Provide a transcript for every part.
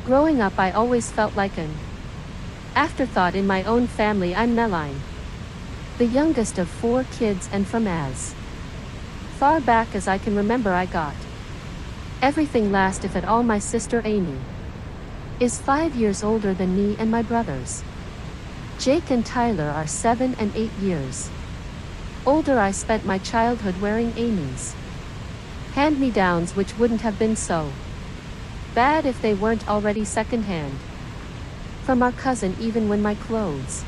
Growing up I always felt like an afterthought in my own family. I'm Meline, the youngest of 4 kids, and from as far back as I can remember I got everything last if at all. My sister Amy is 5 years older than me, and my brothers Jake and Tyler are 7 and 8 years older. I spent my childhood wearing Amy's hand-me-downs, which wouldn't have been so bad if they weren't already second-hand from our cousin. Even when my clothes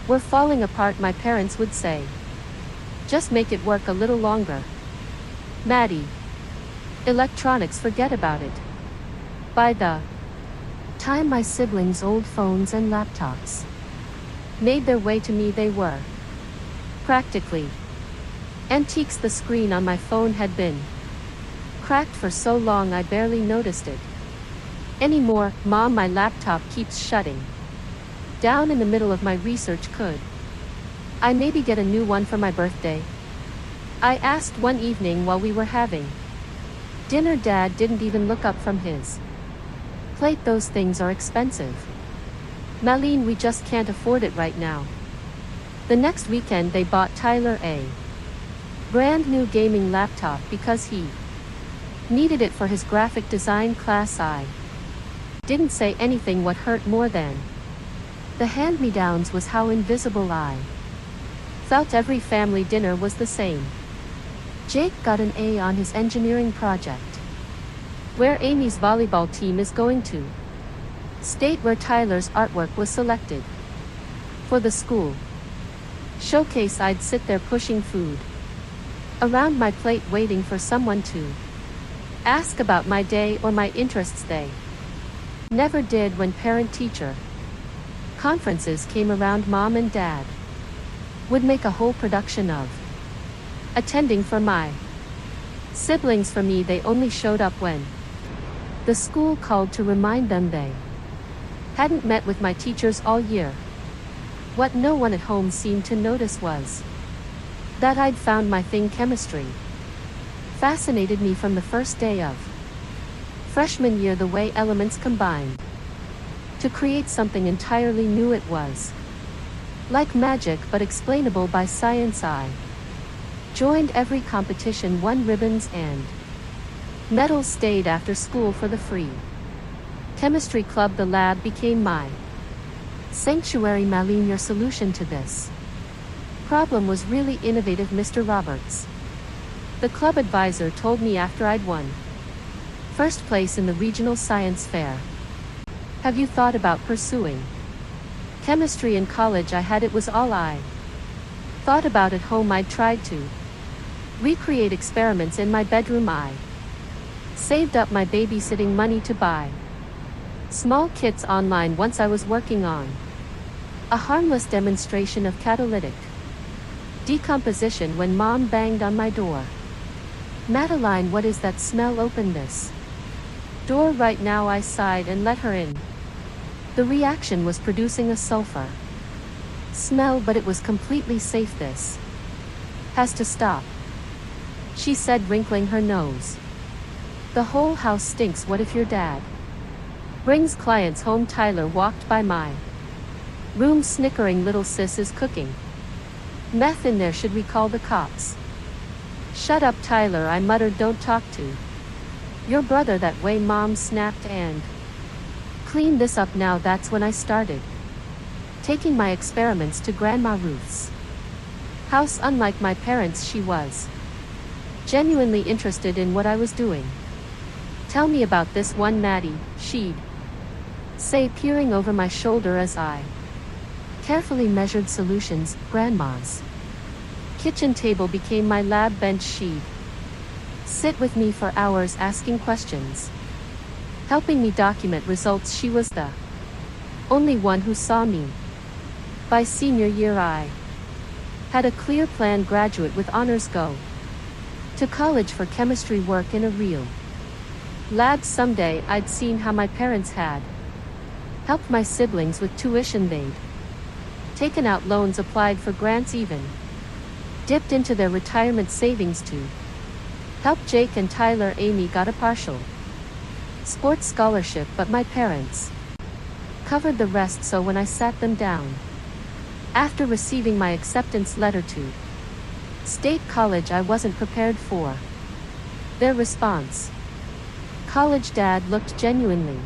were falling apart, my parents would say, "Just make it work a little longer, Maddie. Electronics, forget about it." By the time my siblings' old phones and laptops made their way to me, they were practically antiques. The screen on my phone had been cracked for so long I barely noticed it anymore. "Mom, my laptop keeps shutting down in the middle of my research. Could I maybe get a new one for my birthday?" I asked one evening while we were having dinner. Dad didn't even look up from his plate. "Those things are expensive, Meline, we just can't afford it right now." The next weekend they bought Tyler a brand new gaming laptop because he needed it for his graphic design class. I didn't say anything. What hurt more than the hand-me-downs was how invisible I felt. Every family dinner was the same. Jake got an A on his engineering project, where Amy's volleyball team is going to state, where Tyler's artwork was selected for the school showcase. I'd sit there pushing food around my plate, waiting for someone to ask about my day or my interests. They never did. When parent-teacher conferences came around, Mom and Dad would make a whole production of attending for my siblings. For me, they only showed up when the school called to remind them they hadn't met with my teachers all year. What no one at home seemed to notice was that I'd found my thing. Chemistry fascinated me from the first day of freshman year. The way elements combined to create something entirely new. It was like magic, but explainable by science. I joined every competition, won ribbons and medals, stayed after school for the free chemistry club. The lab became my sanctuary. Meline, your solution to this problem was really innovative, Mr. Roberts, the club advisor told me after I'd won first place in the regional science fair. "Have you thought about pursuing chemistry in college?" I had. It was all I thought about at home. I'd tried to recreate experiments in my bedroom. I saved up my babysitting money to buy small kits online. Once I was working on a harmless demonstration of catalytic decomposition when Mom banged on my door. "Madeline, what is that smell? Open this door right now." I sighed and let her in. The reaction was producing a sulfur smell, but it was completely safe. "This has to stop," she said, wrinkling her nose. "The whole house stinks. What if your dad brings clients home?" Tyler walked by my room snickering. "Little sis is cooking meth in there. Should we call the cops?" "Shut up, Tyler," I muttered. "Don't talk to your brother that way." Mom snapped, "And clean this up now." That's when I started taking my experiments to Grandma Ruth's house. Unlike my parents, she was genuinely interested in what I was doing. "Tell me about this one, Maddie," she'd say, peering over my shoulder as I carefully measured solutions. Grandma's kitchen table became my lab bench. She'd sit with me for hours asking questions, helping me document results. She was the only one who saw me. By senior year I had a clear plan: graduate with honors, go to college for chemistry, work in a real lab someday. I'd seen how my parents had helped my siblings with tuition. They'd taken out loans, applied for grants, even dipped into their retirement savings to help Jake and Tyler. Amy got a partial sports scholarship, but my parents covered the rest, so when I sat them down, after receiving my acceptance letter to state college, I wasn't prepared for their response. College dad looked genuinely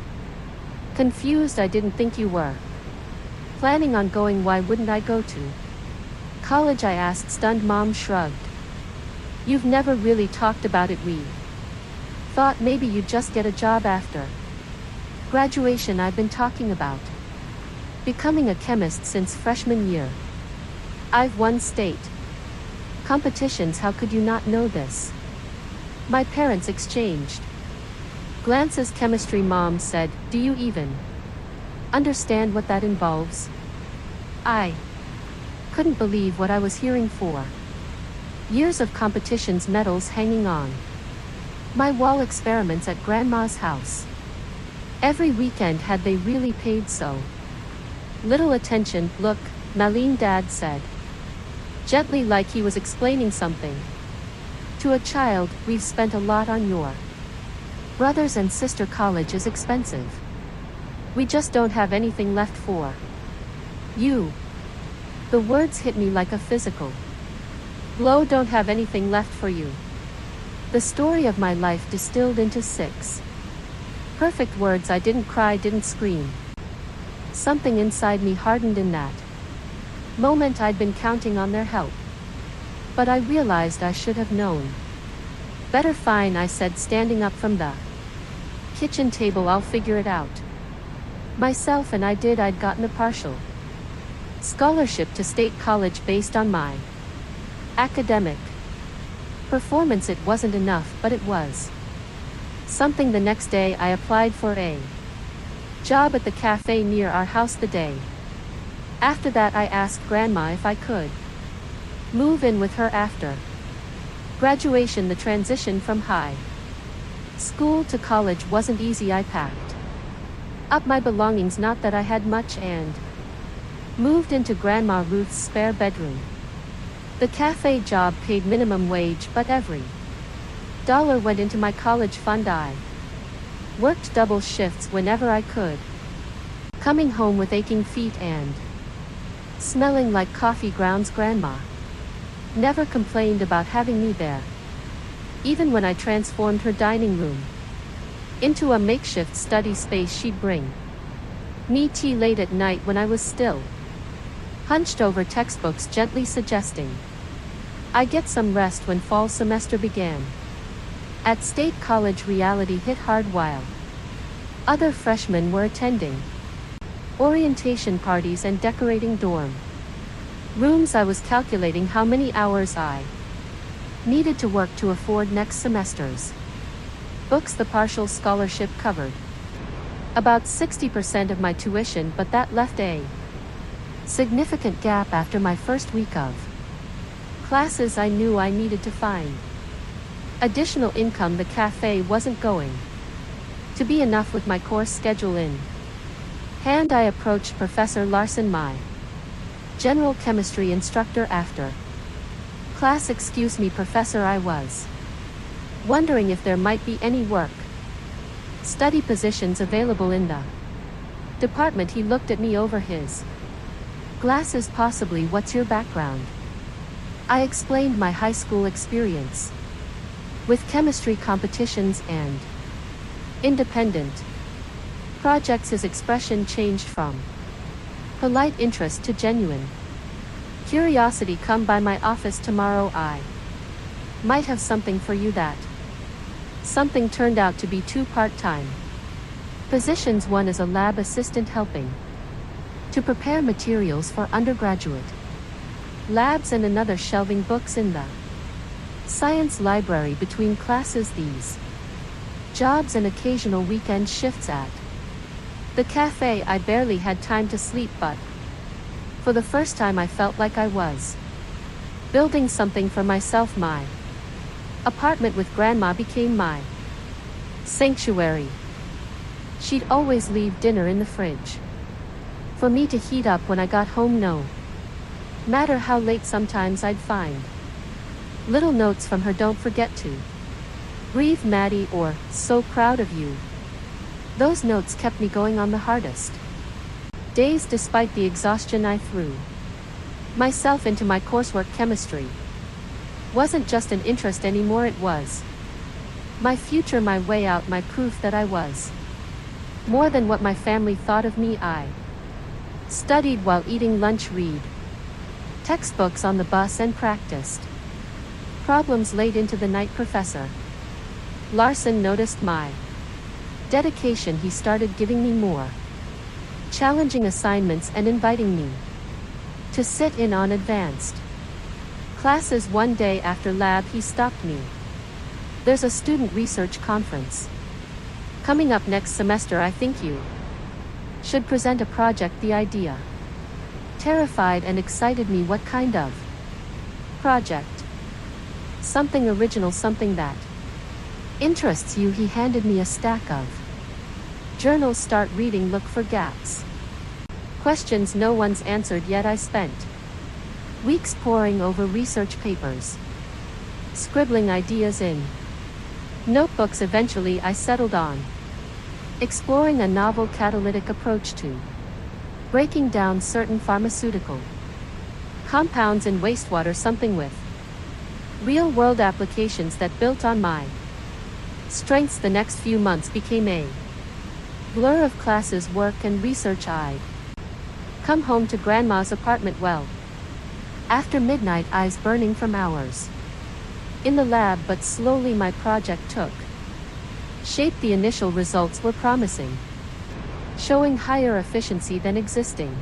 confused. I didn't think you were planning on going. Why wouldn't I go to college? I asked. Stunned. Mom shrugged. You've never really talked about it. We thought maybe you'd just get a job after graduation. I've been talking about becoming a chemist since freshman year. I've won state competitions. How could you not know this? My parents exchanged glances. Chemistry, Mom said. Do you even understand what that involves? I couldn't believe what I was hearing. 4 years of competitions, medals hanging on my wall, experiments at Grandma's house every weekend. Had they really paid so little attention? Look, Malene, Dad said gently, like he was explaining something to a child, we've spent a lot on your brothers and sister. College is expensive. We just don't have anything left for you. The words hit me like a physical blow. Don't have anything left for you. The story of my life distilled into 6 perfect words. I didn't cry, didn't scream. Something inside me hardened in that moment. I'd been counting on their help, but I realized I should have known better. Fine, I said, standing up from the kitchen table. I'll figure it out myself. And I did. I'd gotten a partial scholarship to state college based on my academic performance. It wasn't enough, but it was something. The next day I applied for a job at the cafe near our house. The day after that I asked Grandma if I could move in with her after graduation. The transition from high school to college wasn't easy. I packed up my belongings, not that I had much, and moved into Grandma Ruth's spare bedroom. The cafe job paid minimum wage, but every dollar went into my college fund. I worked double shifts whenever I could, coming home with aching feet and smelling like coffee grounds. Grandma never complained about having me there. Even when I transformed her dining room into a makeshift study space, she'd bring me tea late at night when I was still hunched over textbooks, gently suggesting I get some rest when fall semester began. At State College, reality hit hard. While other freshmen were attending orientation parties and decorating dorm rooms, I was calculating how many hours I needed to work to afford next semester's books. The partial scholarship covered about 60% of my tuition, but that left a significant gap after my first week of classes. I knew I needed to find additional income. The cafe wasn't going to be enough with my course schedule in hand. I approached Professor Larson, my general chemistry instructor, after class. Excuse me, Professor, I was wondering if there might be any work study positions available in the department. He looked at me over his glasses. Possibly. What's your background? I explained my high school experience with chemistry competitions and independent projects. His expression changed from polite interest to genuine curiosity. Come by my office tomorrow. I might have something for you. That something turned out to be 2 part-time positions, one as a lab assistant helping to prepare materials for undergraduate labs, and another shelving books in the science library between classes. These jobs and occasional weekend shifts at the cafe. I barely had time to sleep, but for the first time I felt like I was building something for myself. My apartment with Grandma became my sanctuary. She'd always leave dinner in the fridge for me to heat up when I got home. No matter how late, sometimes I'd find little notes from her. Don't forget to breathe, Maddie, or so proud of you. Those notes kept me going on the hardest days despite the exhaustion I threw myself into my coursework. Chemistry wasn't just an interest anymore, it was my future, my way out, my proof that I was more than what my family thought of me. I studied while eating lunch, read textbooks on the bus, and practiced problems late into the night. Professor Larson noticed my dedication. He started giving me more challenging assignments and inviting me to sit in on advanced classes. One day after lab, he stopped me. There's a student research conference coming up next semester. I think you should present a project. The idea terrified and excited me. What kind of project? Something original, something that interests you. He handed me a stack of journals. Start reading, look for gaps, questions no one's answered yet. I spent weeks poring over research papers, scribbling ideas in notebooks. Eventually I settled on exploring a novel catalytic approach to breaking down certain pharmaceutical compounds in wastewater, something with real-world applications that built on my strengths. The next few months became a blur of classes, work, and research. I'd come home to grandma's apartment well after midnight, eyes burning from hours in the lab, but slowly my project took shape. The initial results were promising, showing higher efficiency than existing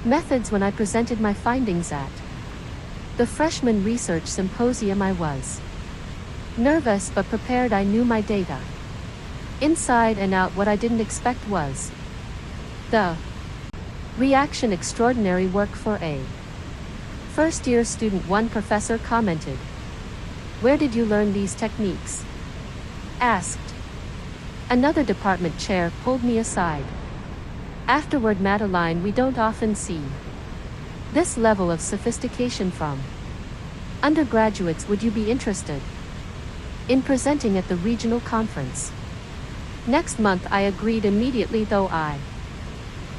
methods. When I presented my findings at the freshman research symposium, I was nervous but prepared. I knew my data inside and out. What I didn't expect was the reaction. Extraordinary work for a first-year student. One professor commented, "Where did you learn these techniques?" asked. Another department chair pulled me aside. Afterward, Madeline, we don't often see this level of sophistication from undergraduates. Would you be interested in presenting at the regional conference next month? I agreed immediately, though I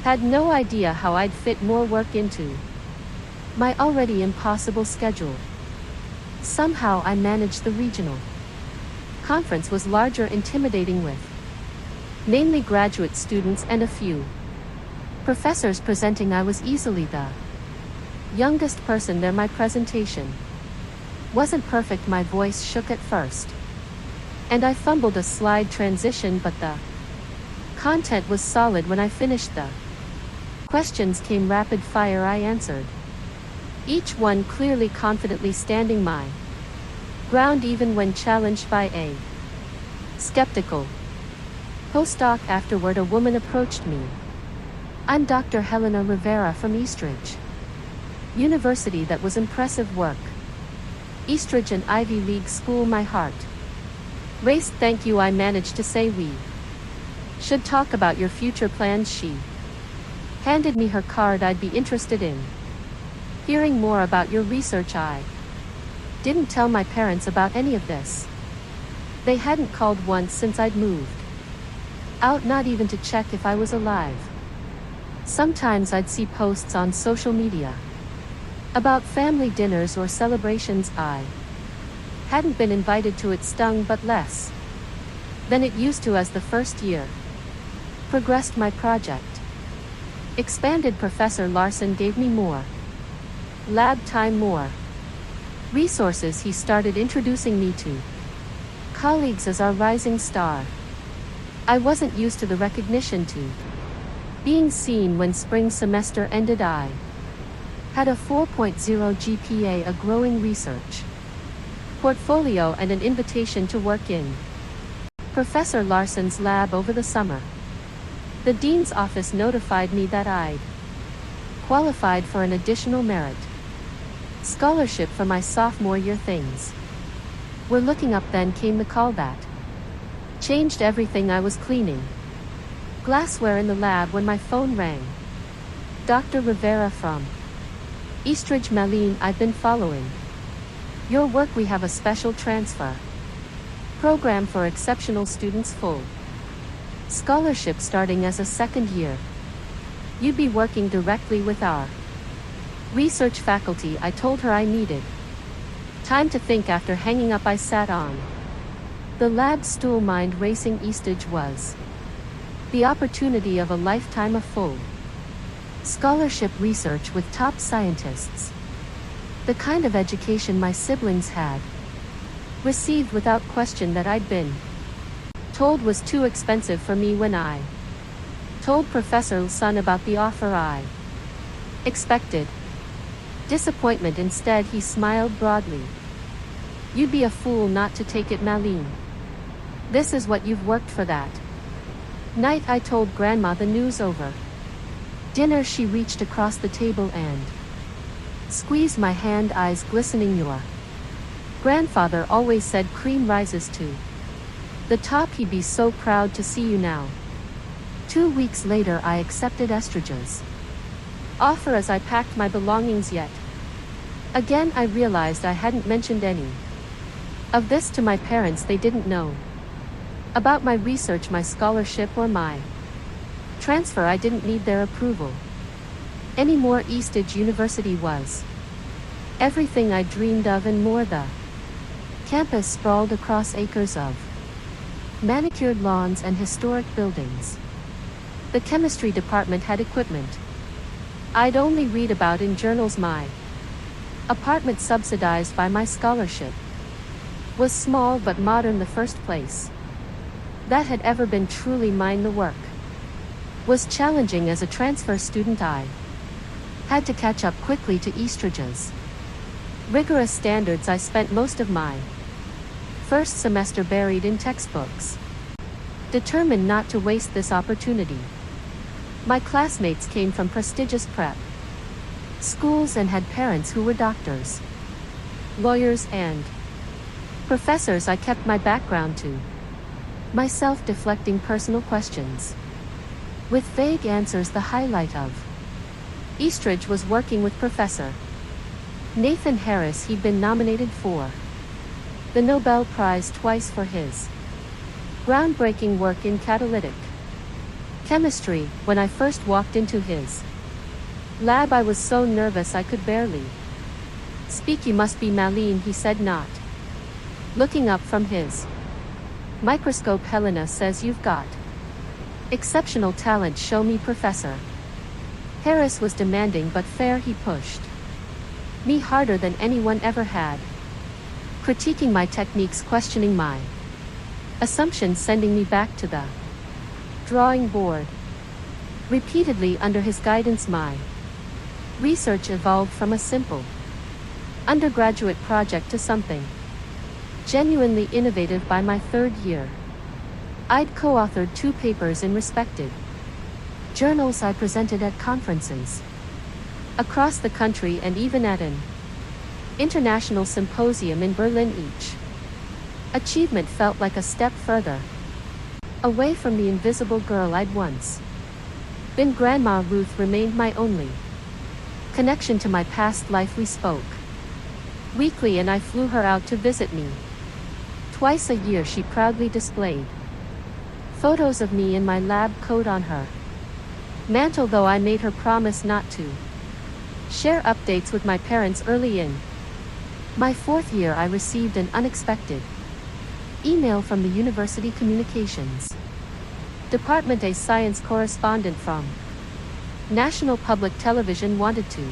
had no idea how I'd fit more work into my already impossible schedule. Somehow I managed. The regional conference was larger, intimidating, with mainly graduate students and a few professors presenting. I was easily the youngest person there. My presentation wasn't perfect. My voice shook at first, and I fumbled a slide transition, but the content was solid. When I finished, the questions came rapid fire. I answered each one clearly, confidently, standing my ground even when challenged by a skeptical postdoc. Afterward, a woman approached me. "I'm Dr. Helena Rivera from Eastridge University." That was impressive work. Eastridge, an Ivy League school. My heart raced. "Thank you," I managed to say. "We should talk about your future plans." She handed me her card. "I'd be interested in hearing more about your research." I didn't tell my parents about any of this. They hadn't called once since I'd moved out, not even to check if I was alive. Sometimes I'd see posts on social media about family dinners or celebrations. I hadn't been invited to. It stung, but less than it used to. As the first year progressed, my project expanded. Professor Larson gave me more lab time, more resources. He started introducing me to colleagues as our rising star. I wasn't used to the recognition, to being seen. When spring semester ended, I had a 4.0 GPA, a growing research portfolio, and an invitation to work in Professor Larson's lab over the summer. The dean's office notified me that I'd qualified for an additional merit scholarship for my sophomore year. Things were looking up. Then came the call that changed everything. I was cleaning glassware in the lab when my phone rang. "Dr. Rivera from Eastridge. Malene, I've been following your work. We have a special transfer program for exceptional students. Full Scholarship starting as a second year. You'd be working directly with our research faculty. I told her I needed time to think. After hanging up I sat on the lab stool. Mind racing. Eastage was the opportunity of a lifetime of full scholarship research with top scientists. The kind of education my siblings had received without question, that I'd been told was too expensive for me. When I told Professor Sun about the offer, I expected disappointment. Instead, he smiled broadly. You'd be a fool not to take it, Malene. This is what you've worked for. That night I told Grandma the news over dinner. She reached across the table and squeezed my hand, eyes glistening. Your grandfather always said cream rises to the top. He'd be so proud to see you now. 2 weeks later I accepted Estridge's offer as I packed my belongings. Yet again I realized I hadn't mentioned any of this to my parents. They didn't know about my research, my scholarship, or my transfer. I didn't need their approval anymore. Eastage University was everything I dreamed of and more. The campus sprawled across acres of manicured lawns and historic buildings. The chemistry department had equipment I'd only read about in journals. My apartment, subsidized by my scholarship, was small but modern, the first place that had ever been truly mine. The work was challenging. As a transfer student, I had to catch up quickly to Eastridge's rigorous standards. I spent most of my first semester buried in textbooks, determined not to waste this opportunity. My classmates came from prestigious prep schools and had parents who were doctors, lawyers, and professors. I kept my background to myself, deflecting personal questions with vague answers. The highlight of Eastridge was working with Professor Nathan Harris. He'd been nominated for the Nobel Prize twice for his groundbreaking work in catalytic chemistry. When I first walked into his lab, I was so nervous I could barely speak. You must be Malene, he said, not looking up from his microscope. Helena says you've got exceptional talent. Show me. Professor Harris was demanding but fair. He pushed me harder than anyone ever had, critiquing my techniques, questioning my assumptions, sending me back to the drawing board repeatedly. Under his guidance, my research evolved from a simple undergraduate project to something genuinely innovative. By my third year, I'd co-authored 2 papers in respected journals. I presented at conferences across the country and even at an international symposium in Berlin. Each achievement felt like a step further away from the invisible girl I'd once been. Grandma Ruth remained my only connection to my past life. We spoke weekly and I flew her out to visit me twice a year. She proudly displayed photos of me in my lab coat on her mantle, though I made her promise not to share updates with my parents. Early in my 4th year, I received an unexpected email from the University Communications Department. A science correspondent from National Public Television wanted to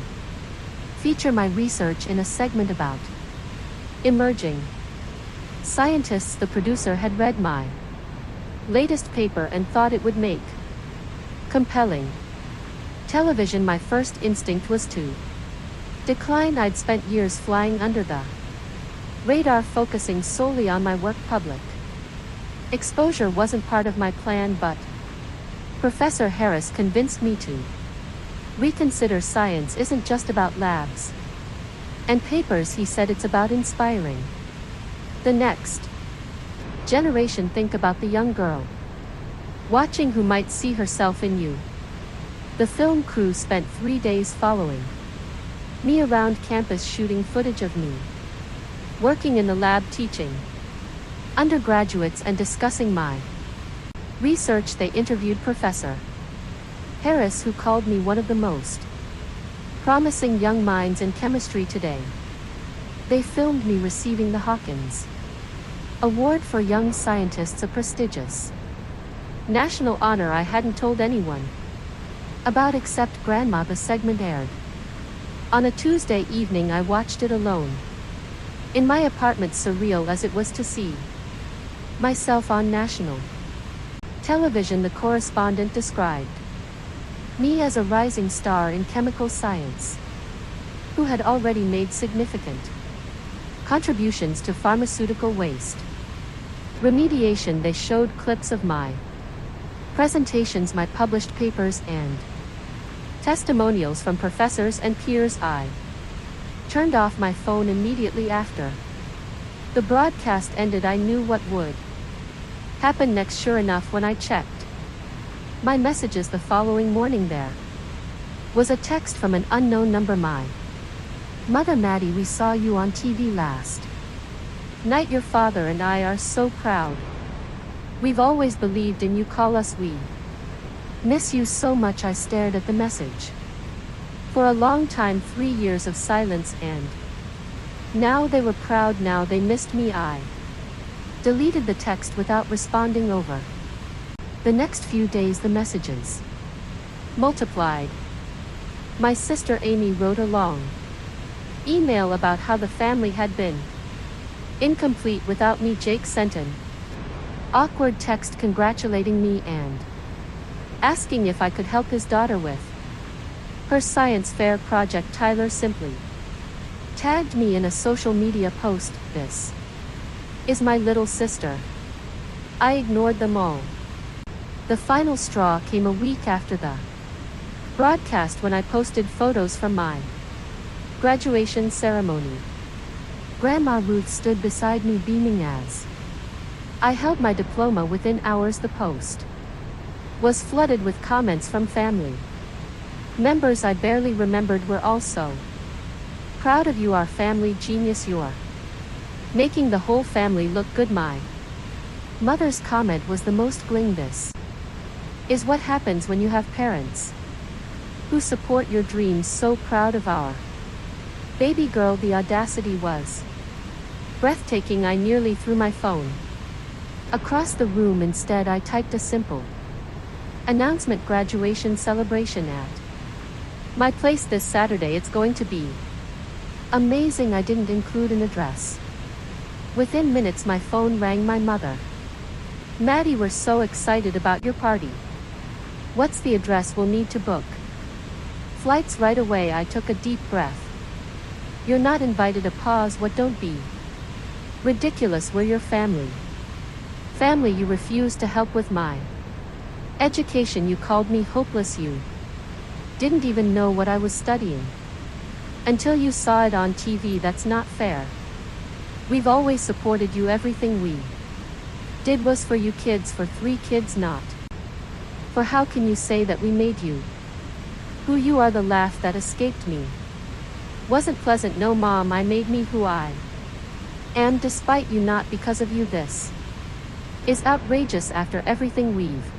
feature my research in a segment about emerging scientists. The producer had read my latest paper and thought it would make compelling television. My first instinct was to decline. I'd spent years flying under the radar, focusing solely on my work. Public exposure wasn't part of my plan, but Professor Harris convinced me to reconsider. Science isn't just about labs and papers, he said. It's about inspiring the next generation. Think about the young girl watching who might see herself in you. The film crew spent 3 days following me around campus, shooting footage of me working in the lab, teaching undergraduates and discussing my Research. They interviewed Professor Harris, who called me one of the most promising young minds in chemistry today. They filmed me receiving the Hawkins Award for Young Scientists, a prestigious national honor I hadn't told anyone about except Grandma. The segment aired on a Tuesday evening. I watched it alone in my apartment, surreal as it was to see myself on national television. The correspondent described me as a rising star in chemical science who had already made significant contributions to pharmaceutical waste remediation. They showed clips of my presentations, my published papers, and testimonials from professors and peers. I turned off my phone immediately after the broadcast ended. I knew what would happen next. Sure enough, when I checked my messages the following morning, there was a text from an unknown number. My mother: Maddie, we saw you on TV last night. Your father and I are so proud. We've always believed in you. Call us. We miss you so much. I stared at the message for a long time. 3 years of silence, and now they were proud. Now they missed me. I deleted the text without responding. Over the next few days, the messages multiplied. My sister Amy wrote a long email about how the family had been incomplete without me. Jake sent an awkward text congratulating me and asking if I could help his daughter with her science fair project. Tyler simply tagged me in a social media post. This is my little sister. I ignored them all. The final straw came a week after the broadcast, when I posted photos from my graduation ceremony. Grandma Ruth stood beside me, beaming as I held my diploma. Within hours, the post was flooded with comments from family members I barely remembered. We're all so proud of you, our family genius. You're making the whole family look good. My mother's comment was the most glowing. This is what happens when you have parents who support your dreams. So proud of our baby girl. The audacity was breathtaking. I nearly threw my phone across the room. Instead, I typed a simple announcement: graduation celebration at my place this Saturday. It's going to be amazing. I didn't include an address. Within minutes, my phone rang. My mother: Maddie, we're so excited about your party. What's the address? We'll need to book flights right away. I took a deep breath. You're not invited. A pause. What? Don't be ridiculous. We're your family. Family you refused to help with my education. You called me hopeless. You didn't even know what I was studying until you saw it on TV. That's not fair. We've always supported you. Everything we did was for you kids, for 3 kids, not for. How can you say that we made you who you are? The laugh that escaped me wasn't pleasant. No, Mom, I made me who I am despite you, not because of you. This is outrageous. After everything we've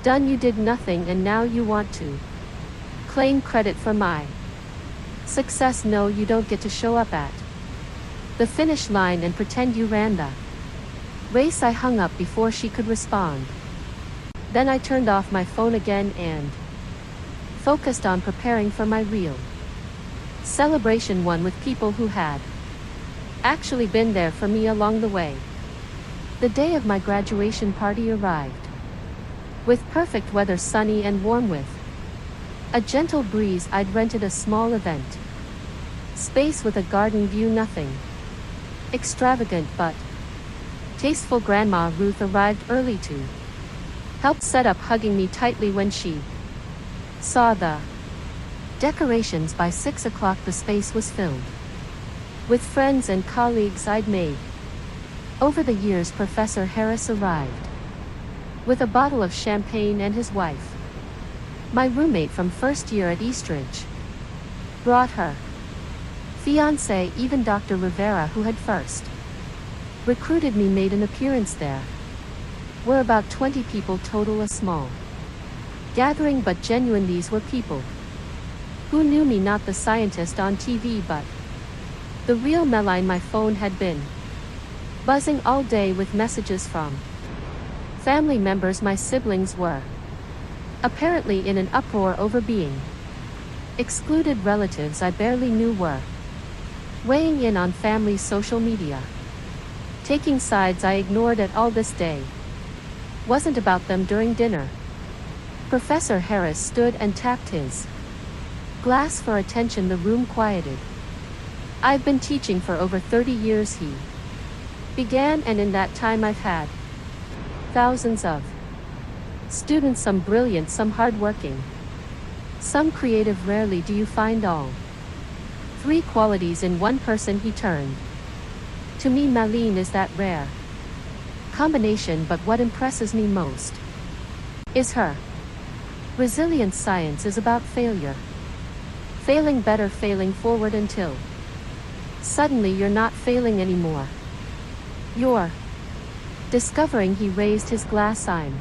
done, you did nothing, and now you want to claim credit for my success. No, you don't get to show up at the finish line and pretend you ran the race. I hung up before she could respond. Then I turned off my phone again and focused on preparing for my real celebration, one with people who had actually been there for me along the way. The day of my graduation party arrived with perfect weather, sunny and warm, with a gentle breeze. I'd rented a small event space with a garden view. Nothing extravagant, but tasteful. Grandma Ruth arrived early to help set up, hugging me tightly when she saw the decorations. By 6 o'clock, the space was filled with friends and colleagues I'd made over the years. Professor Harris arrived with a bottle of champagne, and his wife, my roommate from first year at Eastridge, brought her fiancé. Even Dr. Rivera, who had first recruited me, made an appearance there. We're about 20 people total, a small gathering but genuine. These were people who knew me, not the scientist on TV but the real Meline. My phone had been buzzing all day with messages from family members. My siblings were apparently in an uproar over being excluded. Relatives I barely knew were weighing in on family's social media, taking sides I ignored at all. This day wasn't about them. During dinner, Professor Harris stood and tapped his glass for attention. The room quieted. I've been teaching for over 30 years, he began, and in that time I've had thousands of students, some brilliant, some hardworking, some creative. Rarely do you find all three qualities in one person. He turned to me. Meline is that rare combination, but what impresses me most is her resilience. Science is about failure, failing better, failing forward until suddenly you're not failing anymore. You're discovering. He raised his glass. I'm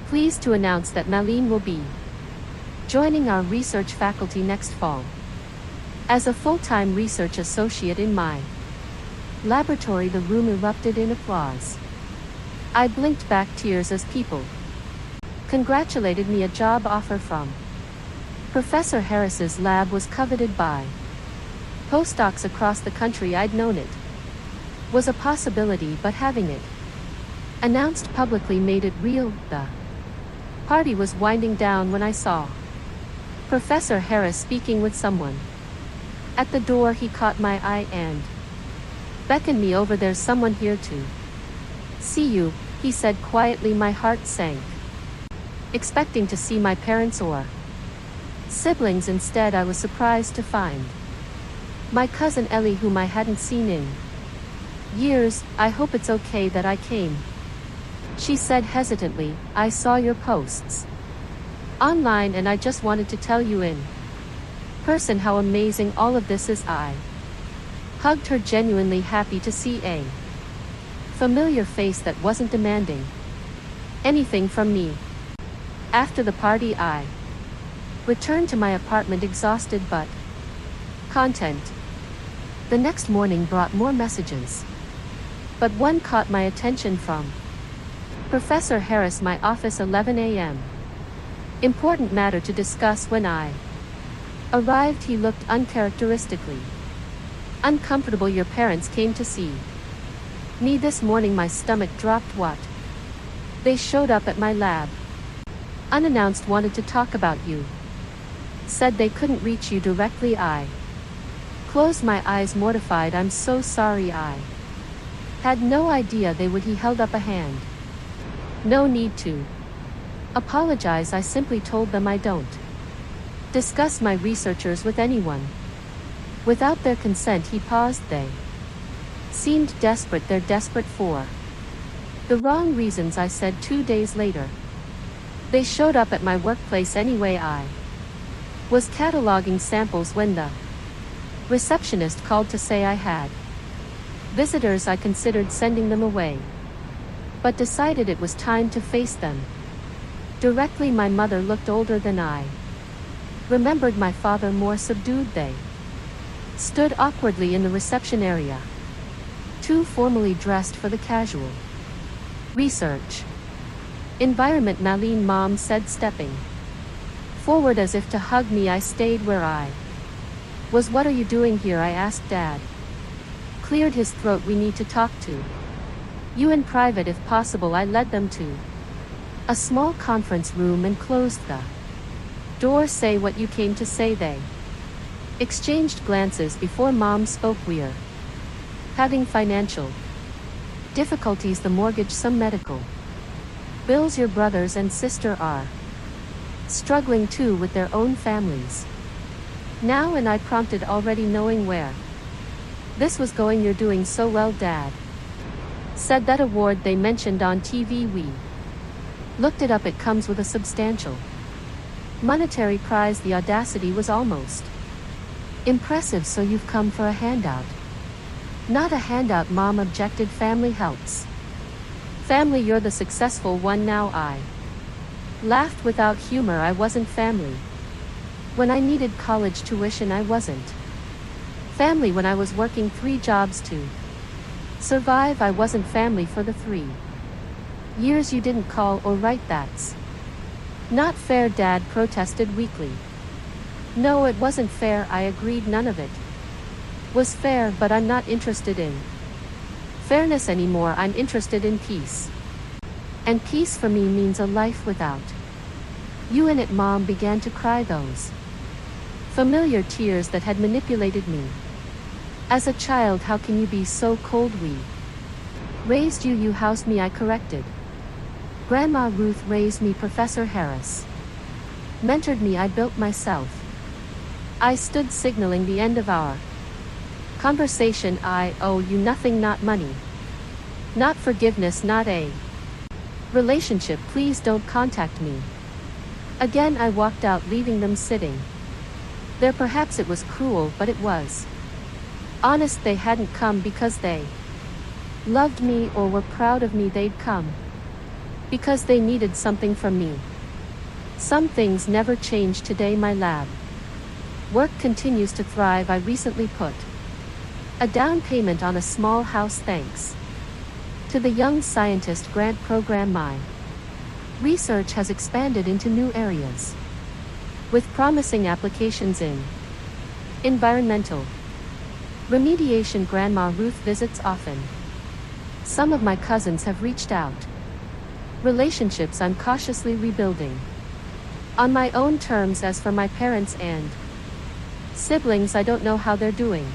pleased to announce that Meline will be joining our research faculty next fall as a full-time research associate in my laboratory. The room erupted in applause. I blinked back tears as people congratulated me. A job offer from Professor Harris's lab was coveted by postdocs across the country. I'd known it was a possibility, but having it announced publicly made it real. The party was winding down when I saw Professor Harris speaking with someone at the door. He caught my eye and beckoned me over. There's someone here to see you, he said quietly. My heart sank, expecting to see my parents or siblings. Instead, I was surprised to find my cousin Ellie, whom I hadn't seen in years. I hope it's okay that I came, she said hesitantly. I saw your posts online and I just wanted to tell you in person how amazing all of this is. I hugged her, genuinely happy to see a familiar face that wasn't demanding anything from me. After the party, I returned to my apartment, exhausted but content. The next morning brought more messages, but one caught my attention from Professor Harris. My office, 11 a.m. Important matter to discuss. When I arrived, he looked uncharacteristically uncomfortable. Your parents came to see me this morning. My stomach dropped. What? They showed up at my lab unannounced, wanted to talk about you, said they couldn't reach you directly. I closed my eyes, mortified. I'm so sorry, I had no idea they would. He held up a hand. No need to apologize. I simply told them I don't discuss my researchers with anyone without their consent. He paused. They seemed desperate. They're desperate for the wrong reasons, I said. 2 days later, they showed up at my workplace anyway. I was cataloging samples when the receptionist called to say I had visitors. I considered sending them away, but decided it was time to face them directly. My mother looked older than I remembered, my father more subdued. They stood awkwardly in the reception area, too formally dressed for the casual research environment. Meline, Mom said, stepping forward as if to hug me. I stayed where I was. What are you doing here? I asked. Dad cleared his throat. We need to talk to you in private if possible. I led them to a small conference room and closed the door. Say what you came to say. They exchanged glances before Mom spoke. We're having financial difficulties, the mortgage, some medical bills. Your brothers and sister are struggling too with their own families now. And I prompted, already knowing where this was going. You're doing so well, Dad said. That award they mentioned on TV, we looked it up. It comes with a substantial monetary prize. The audacity was almost impressive. So you've come for a handout? Not a handout, Mom objected. Family helps Family, you're the successful one now. I laughed without humor. I wasn't family. When I needed college tuition, I wasn't family. When I was working 3 jobs to survive, I wasn't family for the 3 years you didn't call or write. That's not fair, Dad protested weakly. No, it wasn't fair, I agreed. None of it was fair, but I'm not interested in fairness anymore. I'm interested in peace. And peace for me means a life without you in it. Mom began to cry, those familiar tears that had manipulated me as a child. How can you be so cold? We raised you, you housed me, I corrected. Grandma Ruth raised me. Professor Harris mentored me. I built myself. I stood signaling the end of our conversation. I owe you nothing, not money, not forgiveness, not a relationship. Please don't contact me again. I walked out, leaving them sitting there. Perhaps it was cruel, but it was honest. They hadn't come because they loved me or were proud of me. They'd come because they needed something from me. Some things never change. Today my lab work continues to thrive. I recently put a down payment on a small house thanks to the Young Scientist Grant Program. My research has expanded into new areas with promising applications in environmental remediation. Grandma Ruth visits often. Some of my cousins have reached out. Relationships I'm cautiously rebuilding on my own terms. As for my parents and siblings, I don't know how they're doing.